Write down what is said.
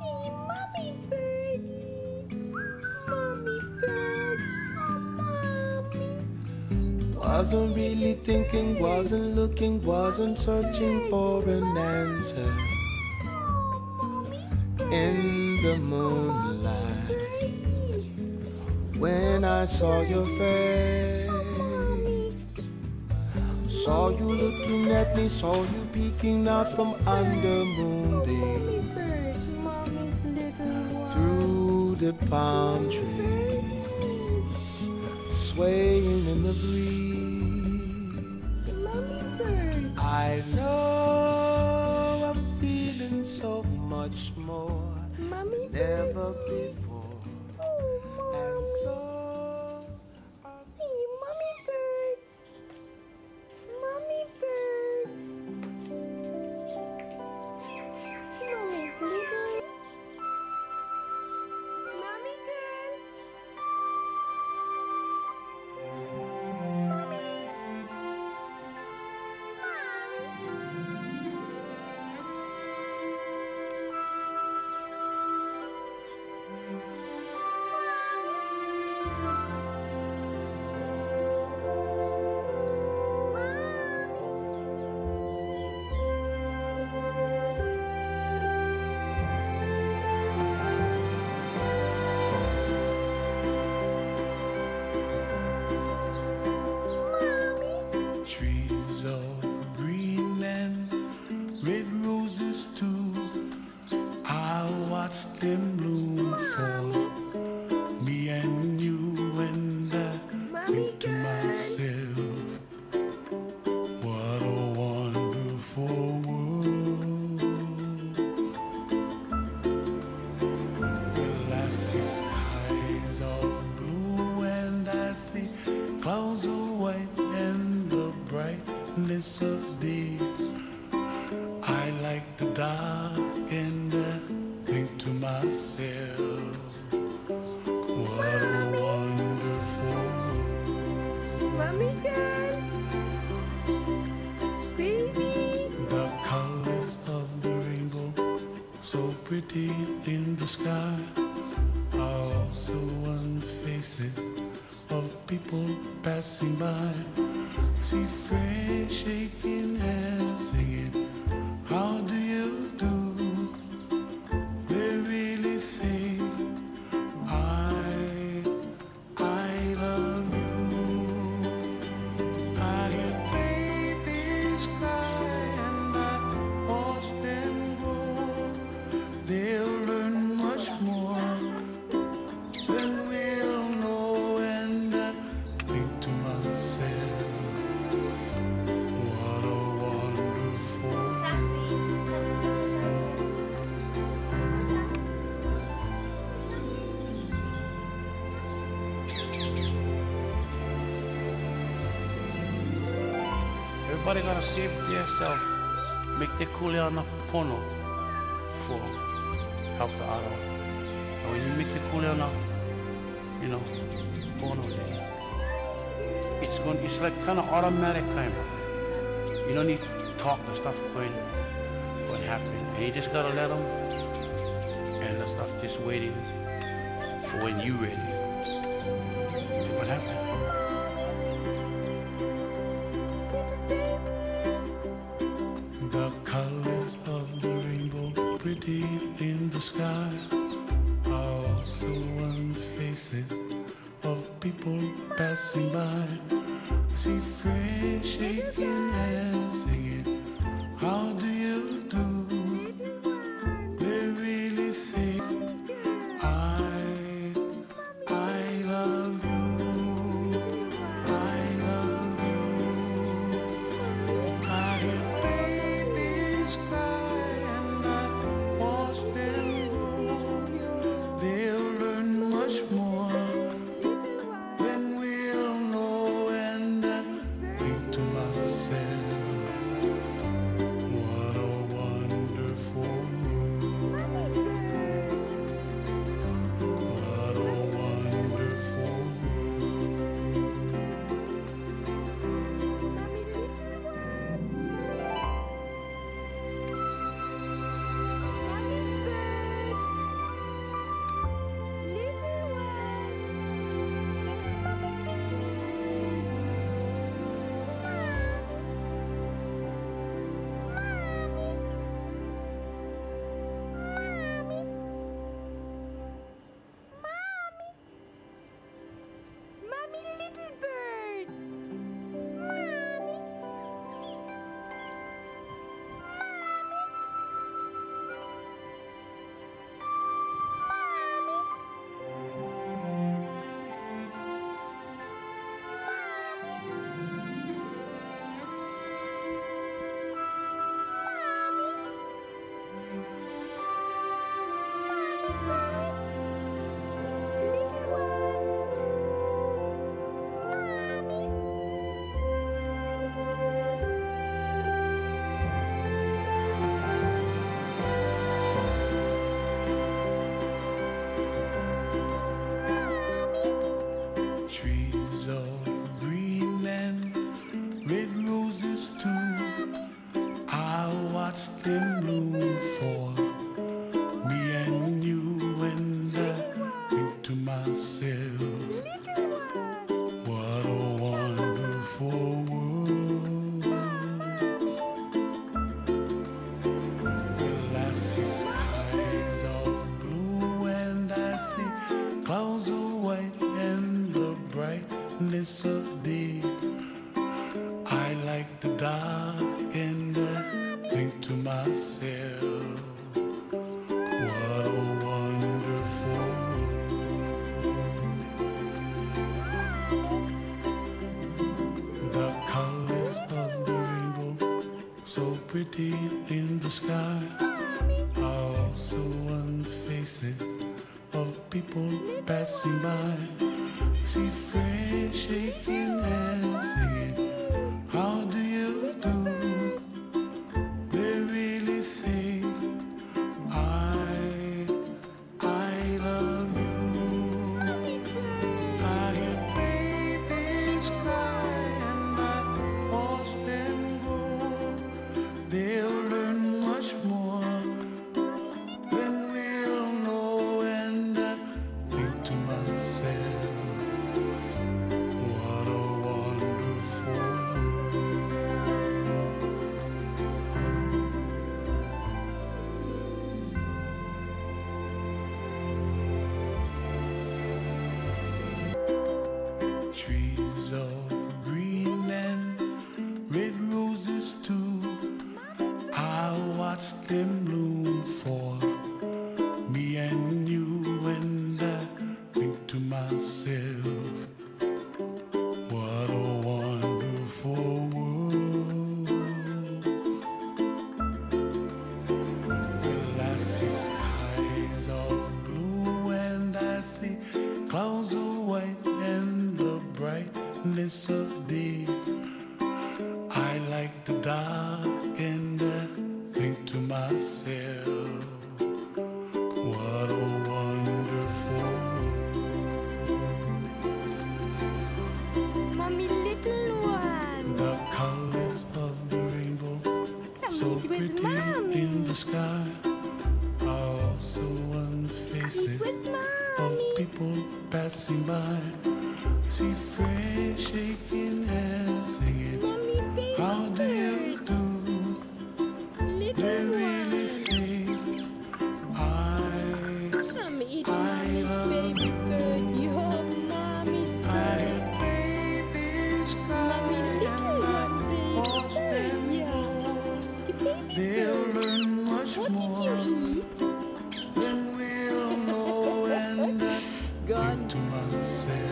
Hey, mommy birdie. Mommy bird. Oh, mommy. Wasn't really thinking, wasn't looking, wasn't searching for an answer. In the moonlight, when I saw your face, saw you looking at me, saw you peeking out from under moonbeam, through the palm trees, swaying in the breeze. I know I'm feeling so much more than ever before, and so Hey, mommy bird. Mommy bird. Mommy's little. Mommy girl. Mommy. trees of green and red roses too. I'll watch them bloom for me and you, and I think to myself, what a wonderful world. Well, I see skies of blue and I see clouds of white and the brightness of day. I like the dark and I think to myself, what a wonderful world. Mommy girl. Baby. The colors of the rainbow, so pretty in the sky, are also on the faces of people passing by. See friends shaking hands, singing, how do you do? They really say, I love you. I hear babies cry and I watch them grow. They'll learn much more than we'll know, and I think to myself, what a wonderful world. Everybody gotta save themselves. Make the kuleana pono for help the other. And when you make the kuleana, pono, it's like kind of automatic kind of. You don't need to talk the stuff going happen. And you just gotta let them, and the stuff just waiting for when you ready. What happened? The colors of the rainbow, pretty in the sky, are also on the faces of people passing by. See friends shaking hands, singing, how do you do? They really say, I love you. I love you. I hear babies cry and I watch them grow. They'll learn much more than we'll know, and I think to myself, what Trees of green and red roses too, I watched them bloom for me and you, and I think to myself, what a wonderful world. Well, I see skies of blue and I see clouds of white and the brightness of day. I like the dark and I think to myself, what a wonderful world. The colors of the rainbow, so pretty in the sky, are also on the faces of people passing by. See friends shaking hands, singing, how do you do? They really say, I love you. I hear babies cry and I watch them grow. They'll learn much more than we'll know, and I think to myself, what a wonderful world. Trees of green and red roses too, I watched them bloom for me and you, and I think to myself, what a wonderful world. Well, I see skies of blue and I see clouds of white and the brightness of day. I like the dark and I think to myself, what a wonderful world. Mommy, little one. The colors of the rainbow, so eat with pretty Mommy. in the sky, are also on the faces With of Mommy. people passing by. See friends shaking hands, singing, Mommy, baby how do you bird. do? They Little really one. say, Come eat I Mommy's love baby you. bird. You're Mommy's I bird. hear babies cry Mommy, and little I one, baby watch bird. them Yeah. grow. The baby They'll bird. learn much What more did you eat? than we'll know, and I Gone. think to myself,